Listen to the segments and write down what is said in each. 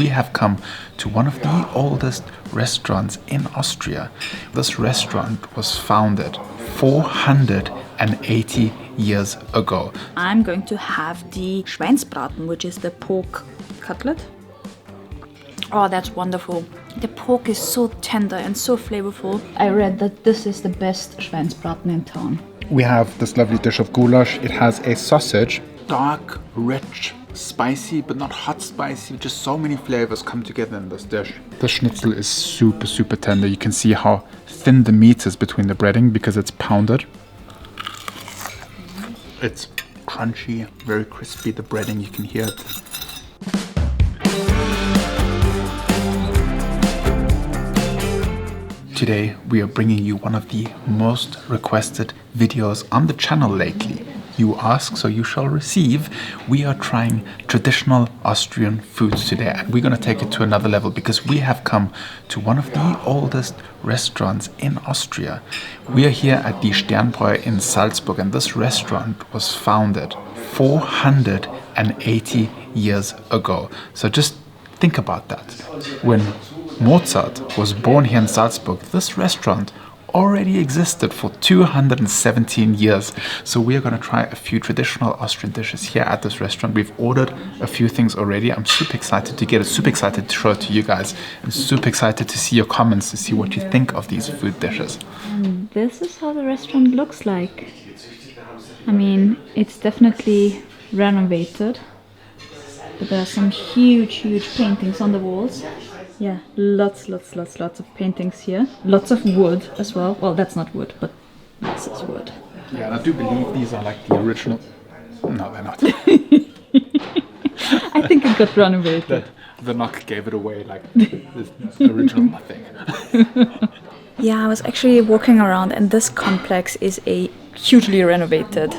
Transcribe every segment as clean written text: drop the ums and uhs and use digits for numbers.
we have come to one of the oldest restaurants in Austria. This restaurant was founded 480 years ago. I'm going to have the Schweinsbraten, which is the pork cutlet. Oh, that's wonderful. The pork is so tender and so flavorful. I read that this is the best Schweinsbraten in town. We have this lovely dish of goulash. It has a sausage, dark, rich, spicy, but not hot spicy. Just so many flavors come together in this dish. The Schnitzel is super, super tender. You can see how thin the meat is between the breading because it's pounded. It's crunchy, very crispy. The breading, you can hear it. Today we are bringing you one of the most requested videos on the channel lately. You ask, so you shall receive. We are trying traditional Austrian foods today, and we're going to take it to another level because we have come to one of the oldest restaurants in Austria. We are here at the Sternbräu in Salzburg, and this restaurant was founded 480 years ago. So just think about that. When Mozart was born here in Salzburg, this restaurant already existed for 217 years. So we are going to try a few traditional Austrian dishes here at this restaurant. We've ordered a few things already. I'm super excited to get it, super excited to show it to you guys, and super excited to see your comments, to see what you think of these food dishes. And this is how the restaurant looks like. I mean, it's definitely renovated, but there are some huge paintings on the walls. Yeah, lots of paintings here. Lots of wood as well. Well, that's not wood, but this is wood. Yeah, and I do believe these are like the original. No, they're not. I think it got renovated. The knock gave it away, like the original nothing. Yeah, I was actually walking around, and this complex is a hugely renovated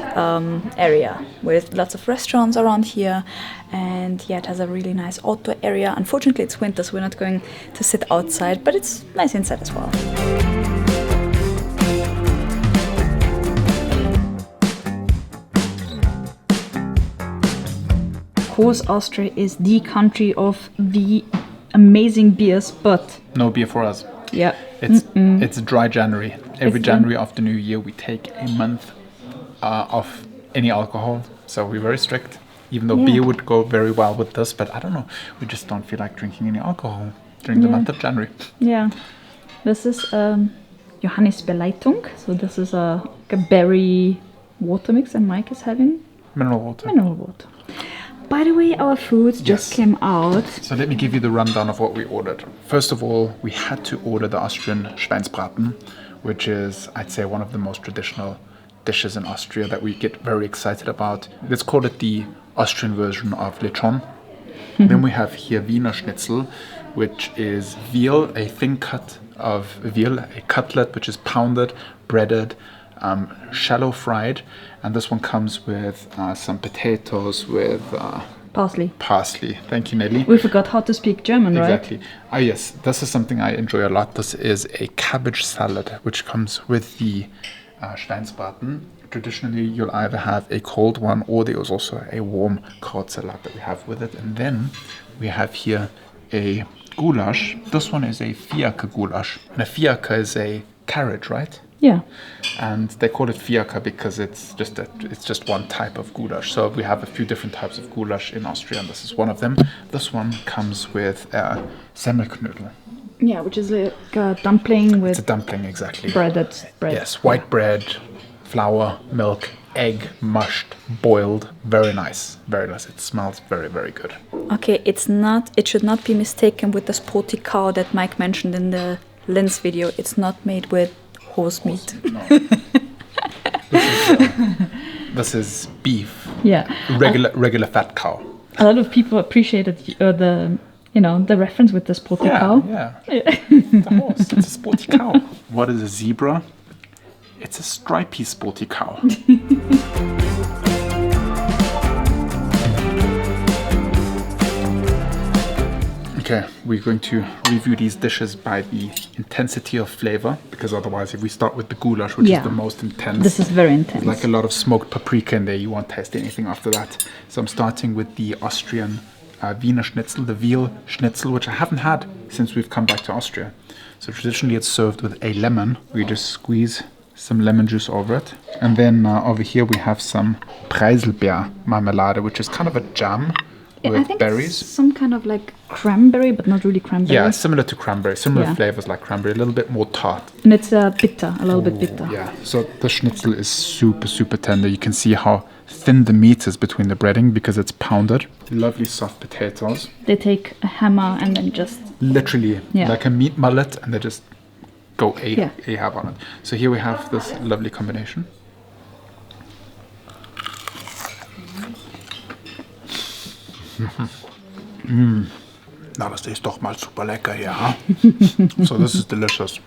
area with lots of restaurants around here, and yeah, it has a really nice outdoor area. Unfortunately, it's winter, so we're not going to sit outside, but it's nice inside as well. Of course, Austria is the country of the amazing beers, but no beer for us. Yeah, it's dry January. Every January after New Year, we take a month off any alcohol. So we're very strict. Even though beer would go very well with this, but I don't know. We just don't feel like drinking any alcohol during the month of January. Yeah, this is Johannisbeerleitung. So this is a berry water mix, and Mike is having mineral water. By the way, our foods just came out. So let me give you the rundown of what we ordered. First of all, we had to order the Austrian Schweinsbraten, which is, I'd say, one of the most traditional dishes in Austria that we get very excited about. Let's call it the Austrian version of lechon. Then we have here Wienerschnitzel, which is veal, a thin cut of veal, a cutlet which is pounded, breaded, shallow fried, and this one comes with some potatoes with parsley. Thank you, Nelly. We forgot how to speak German, right? Exactly. Ah, yes, this is something I enjoy a lot. This is a cabbage salad which comes with the Schweinsbraten. Traditionally, you'll either have a cold one, or there is also a warm Krautsalat that we have with it. And then we have here a goulash. This one is a fiaker goulash. And a fiaker is a carriage, right? Yeah. And they call it fiaker because it's just one type of goulash. So we have a few different types of goulash in Austria, and this is one of them. This one comes with Semmelknödel. Yeah, which is like a dumpling with... It's a dumpling, exactly. Bread. Yes, white bread, flour, milk, egg, mushed, boiled. Very nice. Very nice. It smells very, very good. Okay, it should not be mistaken with the sporty cow that Mike mentioned in the Linz video. It's not made with horse meat. No. This is beef. Yeah. Regular fat cow. A lot of people appreciated the reference with the sporty cow. Yeah. The horse. It's a sporty cow. What is a zebra? It's a stripy sporty cow. Okay, we're going to review these dishes by the intensity of flavor, because otherwise if we start with the goulash, which is the most intense. This is very intense. There's like a lot of smoked paprika in there, you won't taste anything after that. So I'm starting with the Austrian Wienerschnitzel, the veal schnitzel, which I haven't had since we've come back to Austria. So traditionally it's served with a lemon. We just squeeze some lemon juice over it. And then over here we have some Preiselbeer marmelade, which is kind of a jam with I think berries. It's some kind of like cranberry, but not really cranberry. Yeah, similar to cranberry, similar flavors like cranberry, a little bit more tart. And it's bitter, a little bit bitter. Yeah, so the schnitzel is super, super tender. You can see how thin the meat is between the breading because it's pounded. Lovely soft potatoes. They take a hammer and then just... Literally, like a meat mullet, and they just go ahab on it. So here we have this lovely combination. Na, das ist doch mal super lecker hier, huh? So this is delicious.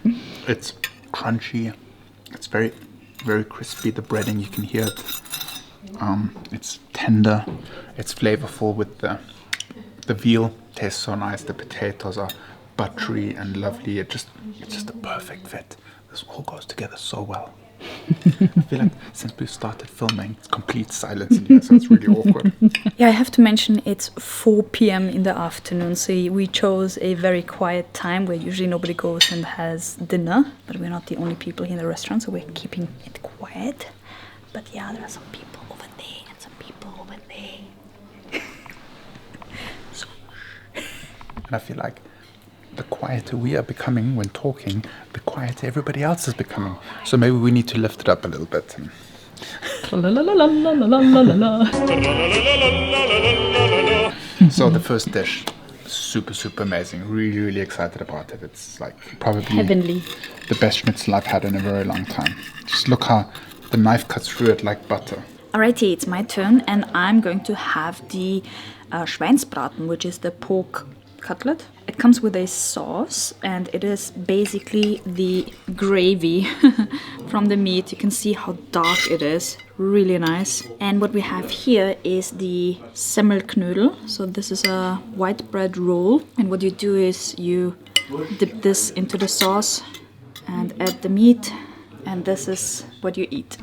It's crunchy. It's very, very crispy. The breading, you can hear it. It's tender. It's flavorful with the veal. Tastes so nice. The potatoes are buttery and lovely. It's just a perfect fit. This all goes together so well. I feel like since we started filming, it's complete silence in here, so it's really awkward. Yeah, I have to mention it's 4 p.m. in the afternoon, so we chose a very quiet time where usually nobody goes and has dinner, but we're not the only people here in the restaurant, so we're keeping it quiet. But yeah, there are some people over there and some people over there. So, and I feel like the quieter we are becoming when talking, the quieter everybody else is becoming. So maybe we need to lift it up a little bit. So the first dish, super, super amazing. Really, really excited about it. It's like probably heavenly. The best schnitzel I've had in a very long time. Just look how the knife cuts through it like butter. Alrighty, it's my turn, and I'm going to have the Schweinsbraten, which is the pork cutlet. It comes with a sauce, and it is basically the gravy from the meat. You can see how dark it is, really nice. And what we have here is the Semmelknödel. So this is a white bread roll, and what you do is you dip this into the sauce and add the meat, and this is what you eat.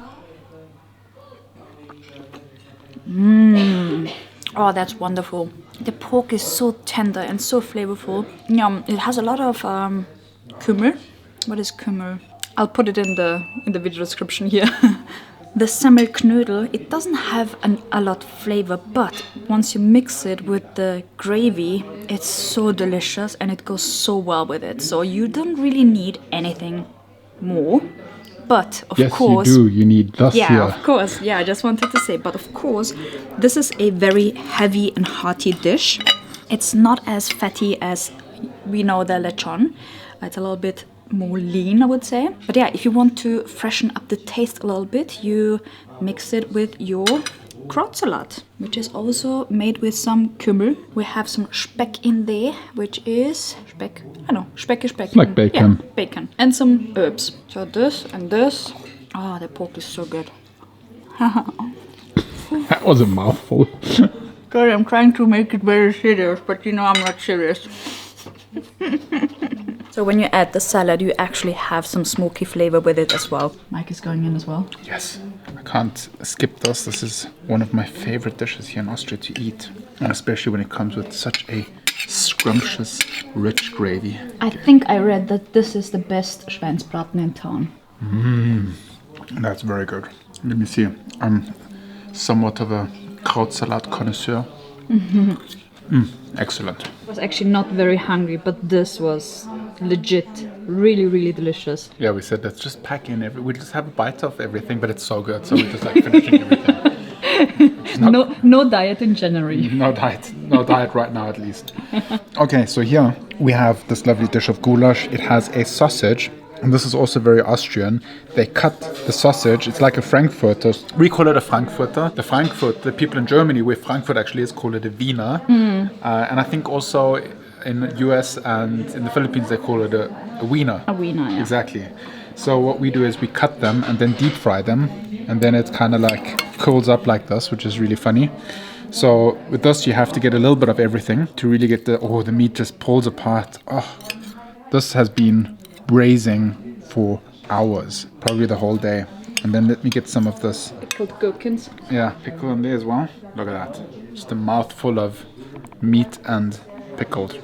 Oh, that's wonderful. The pork is so tender and so flavorful. It has a lot of kümmel. What is kümmel? I'll put it in the video description here. The Semmelknödel, it doesn't have a lot of flavor, but once you mix it with the gravy, it's so delicious and it goes so well with it. So you don't really need anything more. But of course, yes, you do. You need dust here. Yeah, of course. Yeah, I just wanted to say. But of course, this is a very heavy and hearty dish. It's not as fatty as we know the lechon. It's a little bit more lean, I would say. But yeah, if you want to freshen up the taste a little bit, you mix it with your Krautsalat, which is also made with some kümmel. We have some Speck in there, which is Speck. I know, Speck is Speck. Like bacon. Yeah, bacon. And some herbs. So this and this. Oh, the pork is so good. That was a mouthful. Good, I'm trying to make it very serious, but you know I'm not serious. So when you add the salad, you actually have some smoky flavor with it as well. Mike is going in as well. Yes, I can't skip this. This is one of my favorite dishes here in Austria to eat. And especially when it comes with such a scrumptious, rich gravy. I think I read that this is the best Schweinsbraten in town. That's very good. Let me see. I'm somewhat of a Krautsalat connoisseur. Excellent. I was actually not very hungry, but this was legit really, really delicious. Yeah, we said let's just pack in we just have a bite of everything, but it's so good, so we're just like finishing everything. No diet in January. No diet right now at least. Okay, so here we have this lovely dish of goulash. It has a sausage, and this is also very Austrian. They cut the sausage, it's like a Frankfurter. We call it a Frankfurter. The people in Germany where Frankfurt actually is, call it a Wiener. And I think also in the US and in the Philippines they call it a Wiener. A Wiener, yeah. Exactly. So what we do is we cut them and then deep fry them, and then it kind of like curls up like this, which is really funny. So with this you have to get a little bit of everything to really get the meat just pulls apart. Oh, this has been braising for hours, probably the whole day. And then let me get some of this Pickled gherkins. pickle in there as well. Look at that, just a mouthful of meat and pickled.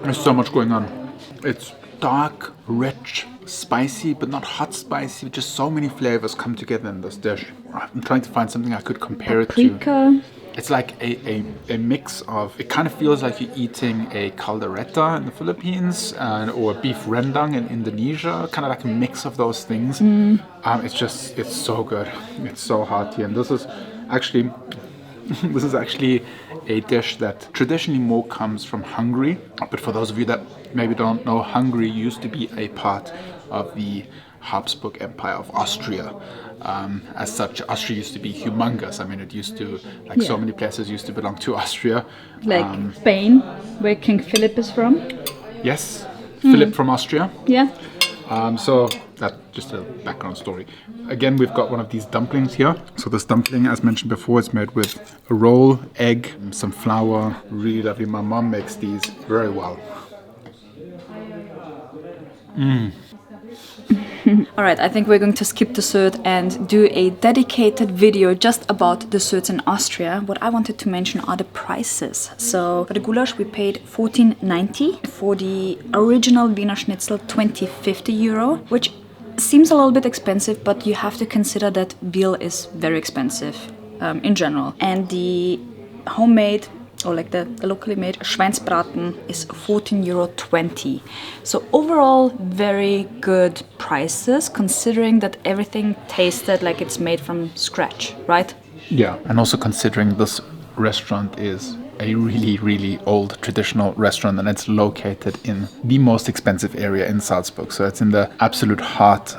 There's so much going on. It's dark, rich, spicy, but not hot spicy. Just so many flavors come together in this dish. I'm trying to find something I could compare it to. Paprika. It's like a mix of, it kind of feels like you're eating a caldereta in the Philippines or beef rendang in Indonesia, kind of like a mix of those things. It's so good. It's so hearty. And this is actually a dish that traditionally more comes from Hungary. But for those of you that maybe don't know, Hungary used to be a part of the Habsburg Empire of Austria. As such, Austria used to be humongous. I mean, it used to, like so many places used to belong to Austria. Like Spain, where King Philip is from. Yes, Philip from Austria. Yeah. So that's just a background story. Again, we've got one of these dumplings here. So this dumpling, as mentioned before, is made with a roll, egg, some flour. Really lovely. My mom makes these very well. Alright, I think we're going to skip dessert and do a dedicated video just about desserts in Austria. What I wanted to mention are the prices. So for the goulash we paid €14.90. For the original Wienerschnitzel, €20.50, which seems a little bit expensive, but you have to consider that veal is very expensive in general. And the homemade, or like the locally made Schweinsbraten is €14.20. So overall, very good prices, considering that everything tasted like it's made from scratch, right? Yeah, and also considering this restaurant is a really, really old traditional restaurant, and it's located in the most expensive area in Salzburg. So it's in the absolute heart,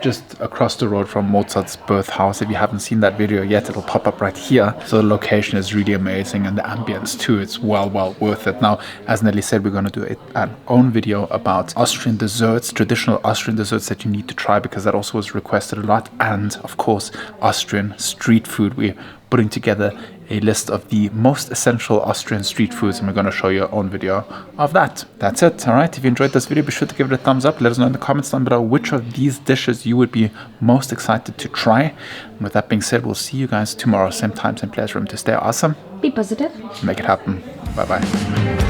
just across the road from Mozart's birth house. If you haven't seen that video yet, it'll pop up right here. So the location is really amazing, and the ambience too. It's well worth it. Now, as Nelly said, we're going to do an own video about Austrian desserts, traditional Austrian desserts that you need to try, because that also was requested a lot. And of course, Austrian street food. We're putting together a list of the most essential Austrian street foods, and we're going to show you our own video of that. That's it. All right, if you enjoyed this video, be sure to give it a thumbs up. Let us know in the comments down below which of these dishes you would be most excited to try. And with that being said, we'll see you guys tomorrow, same time, same place. Remember to stay awesome, Be positive. make it happen. Bye bye.